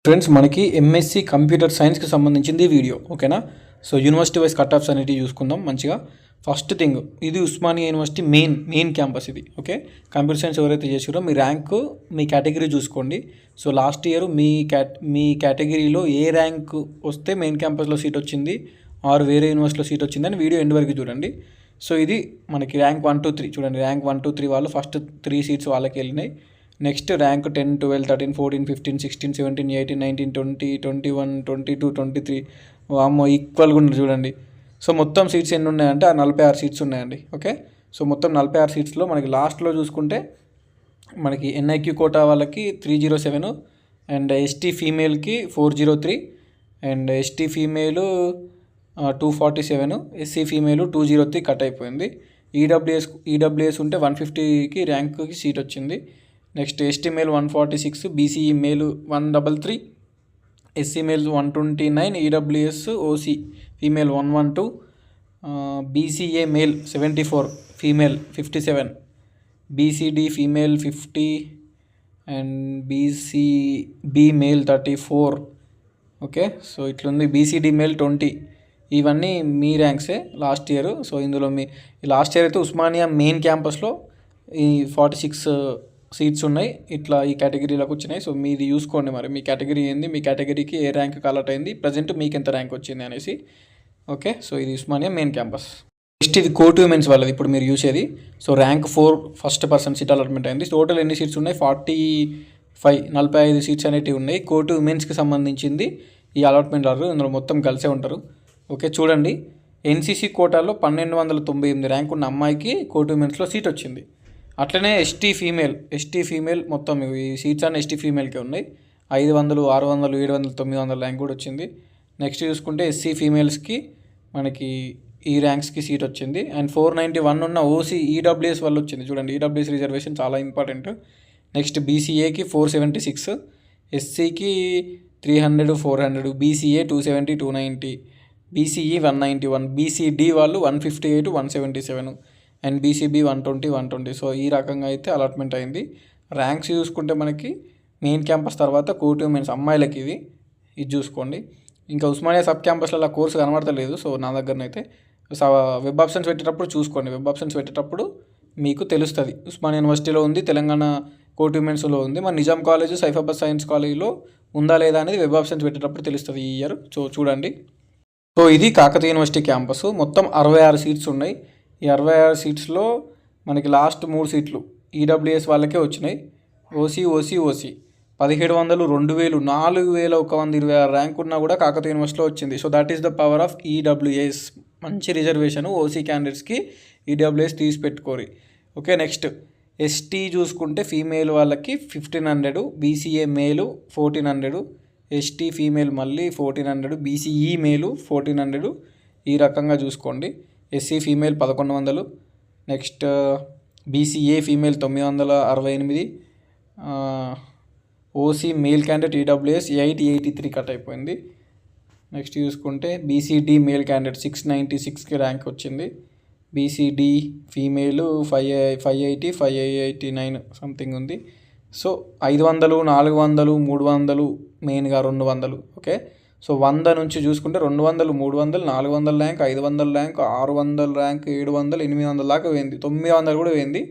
Friends మనకి MSc computer సైన్స్కి సంబంధించింది ఈ వీడియో ఓకేనా. So university wise cut offs అనేవి చూసుకుందాం మంచిగా. ఫస్ట్ థింగ్, ఇది ఉస్మానియా యూనివర్సిటీ మెయిన్ క్యాంపస్ ఇది. ఓకే, కంప్యూటర్ సైన్స్ ఎవరైతే చేసారో మీ ర్యాంకు మీ కేటగిరీ చూసుకోండి. సో లాస్ట్ ఇయర్ మీ కేటగిరీలో ఏ ర్యాంక్ వస్తే మెయిన్ క్యాంపస్లో సీట్ వచ్చింది ఆర్ వేరే యూనివర్సిటీలో సీట్ వచ్చిందని వీడియో ఎండ్ వరకు చూడండి. సో ఇది మనకి ర్యాంక్ 1 2 3 చూడండి. ర్యాంక్ 1 2 3 వాళ్ళు ఫస్ట్ 3 సీట్స్ వాళ్ళకి వెళ్ళినాయి. నెక్స్ట్ ర్యాంక్ 10 12 13 14 15 16 17 18 19 20 21 22 23 వామ్మో ఈక్వల్గా ఉన్నారు చూడండి. సో మొత్తం సీట్స్ ఎన్ని ఉన్నాయంటే 46 సీట్స్ ఉన్నాయండి. ఓకే, సో మొత్తం 46 సీట్స్లో మనకి లాస్ట్లో చూసుకుంటే మనకి ఎన్ఐక్యూ కోటా వాళ్ళకి 307 అండ్ ఎస్టీ ఫీమేల్కి 403 and ST female 247, SC female 203 cut అయిపోయింది. ఈడబ్ల్యూఎస్ ఉంటే 150కి ర్యాంక్కి సీట్ వచ్చింది. Next ST male 146, BCE male 133, SC male 129, EWS OC female 112, BCA male 74, female 57, BCD female 50 and BCB male 34. Okay, so ఇట్లుంది. BCD male 20. ఇవన్నీ మీ ర్యాంక్సే లాస్ట్ ఇయర్. సో ఇందులో లాస్ట్ ఇయర్ అయితే ఉస్మానియా మెయిన్ క్యాంపస్లో ఈ 46 సీట్స్ ఉన్నాయి. ఇట్లా ఈ కేటగిరీలోకి వచ్చినాయి. సో మీది చూసుకోండి మరి మీ కేటగిరీ ఏంది, మీ కేటగిరీకి ఏ ర్యాంక్ కలెక్ట్ అయింది, ప్రజెంట్ మీకు ఎంత ర్యాంక్ వచ్చింది అనేసి. ఓకే, సో ఇది ఉస్మానియా మెయిన్ క్యాంపస్. నెక్స్ట్ ఇది కోర్టు ఉమెన్స్ వాళ్ళది ఇప్పుడు మీరు చూసేది. So rank 4 first person seat allotment అయింది. టోటల్ ఎన్ని సీట్స్ ఉన్నాయి? 45 సీట్స్ అనేటివి ఉన్నాయి. కోర్టు ఉమెన్స్కి సంబంధించింది ఈ అలాట్మెంట్ ఆర్డర్. ఇందులో మొత్తం కలిసే ఉంటారు. ఓకే, చూడండి. ఎన్సీసీ కోటాలో 1298 ర్యాంక్ ఉన్న అమ్మాయికి కోర్టు ఉమెన్స్లో సీట్ వచ్చింది. అట్లనే ఎస్టీ ఫీమేల్ మొత్తం ఈ సీట్స్ అన్నీ ఎస్టీ ఫీమేల్కే ఉన్నాయి. 500, 600, 700, 900 ర్యాంక్ కూడా వచ్చింది. నెక్స్ట్ చూసుకుంటే ఎస్సీ ఫీమేల్స్కి మనకి ఈ ర్యాంక్స్కి సీట్ వచ్చింది. అండ్ 491 ఉన్న ఓసీ ఈడబ్ల్యూఎస్ వల్ల వచ్చింది. చూడండి, ఈడబ్ల్యూఎస్ రిజర్వేషన్ చాలా ఇంపార్టెంట్. నెక్స్ట్ బీసీఏకి 476, ఎస్సీకి 300, 400, బీసీఏ 270, 290, బీసీఈ 191, బీసీడీ వాళ్ళు 158, 177 అండ్ బీసీబీ 120, 120. సో ఈ రకంగా అయితే అలాట్మెంట్ అయింది. ర్యాంక్స్ చూసుకుంటే మనకి మెయిన్ క్యాంపస్ తర్వాత కోర్టు ఉమెన్స్ అమ్మాయిలకి ఇది చూసుకోండి. ఇంకా ఉస్మానియా సబ్ క్యాంపస్లలో కోర్సు కనబడతలేదు. సో నా దగ్గరనైతే వెబ్ ఆప్షన్స్ పెట్టేటప్పుడు చూసుకోండి. వెబ్ ఆప్షన్స్ పెట్టేటప్పుడు మీకు తెలుస్తుంది. ఉస్మానియా యూనివర్సిటీలో ఉంది, తెలంగాణ కోర్టు ఉమెన్స్లో ఉంది. మన నిజాం కాలేజ్, సైఫాబాద్ సైన్స్ కాలేజీలో ఉందా లేదా అనేది వెబ్ ఆప్షన్స్ పెట్టేటప్పుడు తెలుస్తుంది ఈ ఇయర్. సో చూడండి. సో ఇది కాకతీయ యూనివర్సిటీ క్యాంపస్. మొత్తం 66 సీట్స్ ఉన్నాయి. ఈ 66 సీట్స్లో మనకి లాస్ట్ 3 సీట్లు ఈడబ్ల్యూఎస్ వాళ్ళకే వచ్చినాయి. ఓసీ 1700, 2000, 4126 ర్యాంక్ ఉన్నా కూడా కాకతీయ యూనివర్సిటీలో వచ్చింది. So that is the power of EWS. మంచి రిజర్వేషన్ ఓసీ క్యాండిడేట్స్కి ఈడబ్ల్యూఎస్ తీసి పెట్టుకోరి. ఓకే, నెక్స్ట్ ఎస్టీ చూసుకుంటే ఫీమేల్ వాళ్ళకి 1500, బీసీఏ మేలు 1400, ఎస్టీ ఫీమేల్ మళ్ళీ 1400, బీసీఈ మేలు 1400. ఈ రకంగా చూసుకోండి. SC female 1100, next BCA female 968, OC male candidate EWS 883 cut అయిపోయింది. నెక్స్ట్ చూసుకుంటే బీసీడీ మేల్ క్యాండిడేట్ 696కి ర్యాంక్ వచ్చింది. బీసీడీ ఫీమేలు 580, 589 సంథింగ్ ఉంది. సో 500, 400, 300, మెయిన్గా 200. ఓకే, సో 100 నుంచి చూసుకుంటే 200, 300, 400 ర్యాంక్, 500 ర్యాంక్, 600 ర్యాంక్, 700, 800 దాకా పోయింది. 900 కూడా పోయింది.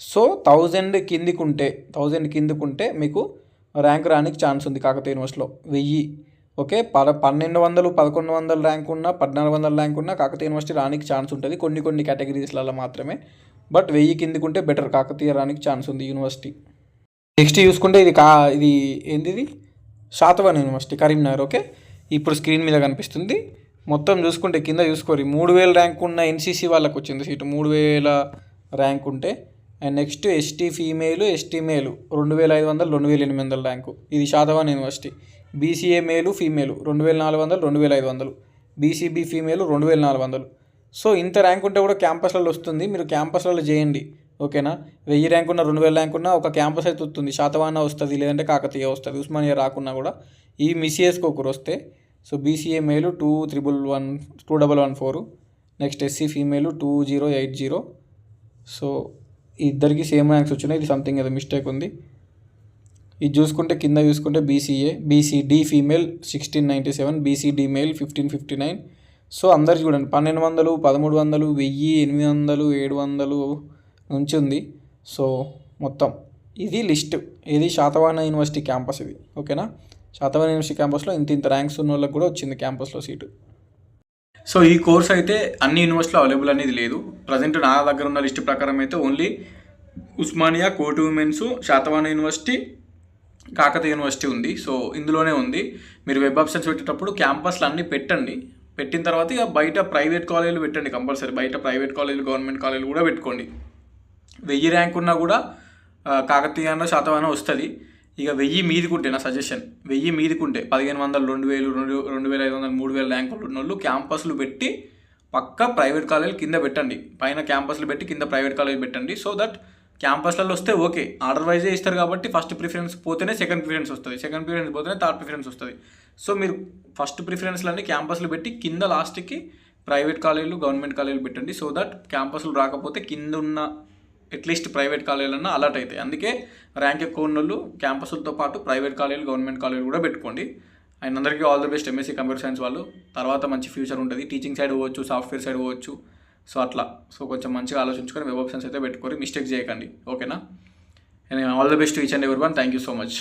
సో 1000 కిందికుంటే మీకు ర్యాంక్ రానికి ఛాన్స్ ఉంది కాకతీయ యూనివర్సిటీలో. 1000. ఓకే, 1200, 1100 ర్యాంక్ ఉన్నా, 1400 ర్యాంక్ ఉన్నా కాకతీయ యూనివర్సిటీ రానికి ఛాన్స్ ఉంటుంది కొన్ని కేటగిరీస్లలో మాత్రమే. బట్ 1000 కిందికుంటే బెటర్, కాకతీయ రానికి ఛాన్స్ ఉంది యూనివర్సిటీ. నెక్స్ట్ చూసుకుంటే ఇది ఏంటిది శాతవాహన యూనివర్సిటీ కరీంనగర్. ఓకే, ఇప్పుడు స్క్రీన్ మీద కనిపిస్తుంది. మొత్తం చూసుకుంటే కింద చూసుకోరి 3000 ర్యాంక్ ఉన్న ఎన్సీసీ వాళ్ళకి వచ్చింది సీటు, 3000 ర్యాంక్ ఉంటే. And next ST female, ST మేలు 2500, 2800 ర్యాంకు. ఇది శాతవాహన యూనివర్సిటీ. బీసీఏ మేలు ఫీమేలు 2400, 2500, బీసీబీ ఫీమేలు 2400. సో ఇంత ర్యాంక్ ఉంటే కూడా క్యాంపస్లలో వస్తుంది. మీరు క్యాంపస్లలో చేయండి. ఓకేనా, 1000 ర్యాంక్ ఉన్న, 2000 ర్యాంక్ ఉన్న ఒక క్యాంపస్ అయితే వస్తుంది. శాతవాహన వస్తుంది, లేదంటే కాకతీయ వస్తుంది. ఉస్మానియా రాకున్నా కూడా ఈ మిస్ చేసుకోకూరు వస్తే. సో బీసీఏ మేలు 2114, నెక్స్ట్ ఎస్సీ ఫీమేలు 2080. సో ఇద్దరికి సేమ్ ర్యాంక్స్ వచ్చినాయి. ఇది సంథింగ్ ఏదో మిస్టేక్ ఉంది. ఇది చూసుకుంటే కింద చూసుకుంటే BCA, BCD female 1697, BCD male 1559. So అందరు చూడండి 1200, 1300, 1000, 800, 700 నుంచి ఉంది. సో మొత్తం ఇది లిస్ట్. ఇది శాతవాహన యూనివర్సిటీ క్యాంపస్ ఇది, ఓకేనా. శాతవాహన యూనివర్సిటీ క్యాంపస్లో ఇంత ర్యాంక్స్ ఉన్న వాళ్ళకి కూడా వచ్చింది క్యాంపస్లో సీటు. సో ఈ కోర్స్ అయితే అన్ని యూనివర్సిటీలో అవైలబుల్ అనేది లేదు. ప్రజెంట్ నా దగ్గర ఉన్న లిస్ట్ ప్రకారం అయితే ఓన్లీ ఉస్మానియా, కోటి women's, Satavahana university, Kakatiya university ఉంది. సో ఇందులోనే ఉంది. మీరు వెబ్ ఆప్షన్స్ పెట్టేటప్పుడు క్యాంపస్లు అన్నీ పెట్టండి. పెట్టిన తర్వాత ఇక బయట ప్రైవేట్ కాలేజీలు పెట్టండి కంపల్సరీ. బయట ప్రైవేట్ కాలేజీలు, గవర్నమెంట్ కాలేజీలు కూడా పెట్టుకోండి. 1000 ర్యాంక్ ఉన్నా కూడా కాకతీయ శాతవాహన వస్తుంది. ఇక 1000 మీదికుంటే నా సజెషన్, 1000 మీదికుంటే 1500, 2000, 2500, 3000 ర్యాంకులు ఉన్న వాళ్ళు క్యాంపస్లు పెట్టి పక్క ప్రైవేట్ కాలేజీలు కింద పెట్టండి. పైన క్యాంపస్లు పెట్టి కింద ప్రైవేట్ కాలేజ్ పెట్టండి. సో దట్ క్యాంపస్లలో వస్తే ఓకే, ఆర్డర్ వైజే ఇస్తారు కాబట్టి ఫస్ట్ ప్రిఫరెన్స్ పోతేనే సెకండ్ ప్రిఫరెన్స్ వస్తుంది, సెకండ్ ప్రిఫరెన్స్ పోతేనే థర్డ్ ప్రిఫరెన్స్ వస్తుంది. సో మీరు ఫస్ట్ ప్రిఫరెన్స్లన్నీ క్యాంపస్లు పెట్టి కింద లాస్ట్కి ప్రైవేట్ కాలేజీలు, గవర్నమెంట్ కాలేజీలు పెట్టండి. సో దట్ క్యాంపస్లు రాకపోతే కింద ఉన్న అట్లీస్ట్ ప్రైవేట్ కాలేజీలన్నా అలర్ట్ అవుతాయి. అందుకే ర్యాంక్ ఎక్కువ ఉన్న వాళ్ళు క్యాంపస్లతో పాటు ప్రైవేట్ కాలేజీలు, గవర్నమెంట్ కాలేజీలు కూడా పెట్టుకోండి. అండ్ అందరికీ all the best MSc computer science వాళ్ళు. తర్వాత మంచి ఫ్యూచర్ ఉంటుంది. టీచింగ్ సైడ్ పోవచ్చు, సాఫ్ట్వేర్ సైడ్ పోవచ్చు. సో అట్లా కొంచెం మంచిగా ఆలోచించుకొని వెబ్ ఆప్షన్స్ అయితే పెట్టుకోరి, మిస్టేక్ చేయకండి, ఓకేనా. All the best each and everyone. Thank you so much.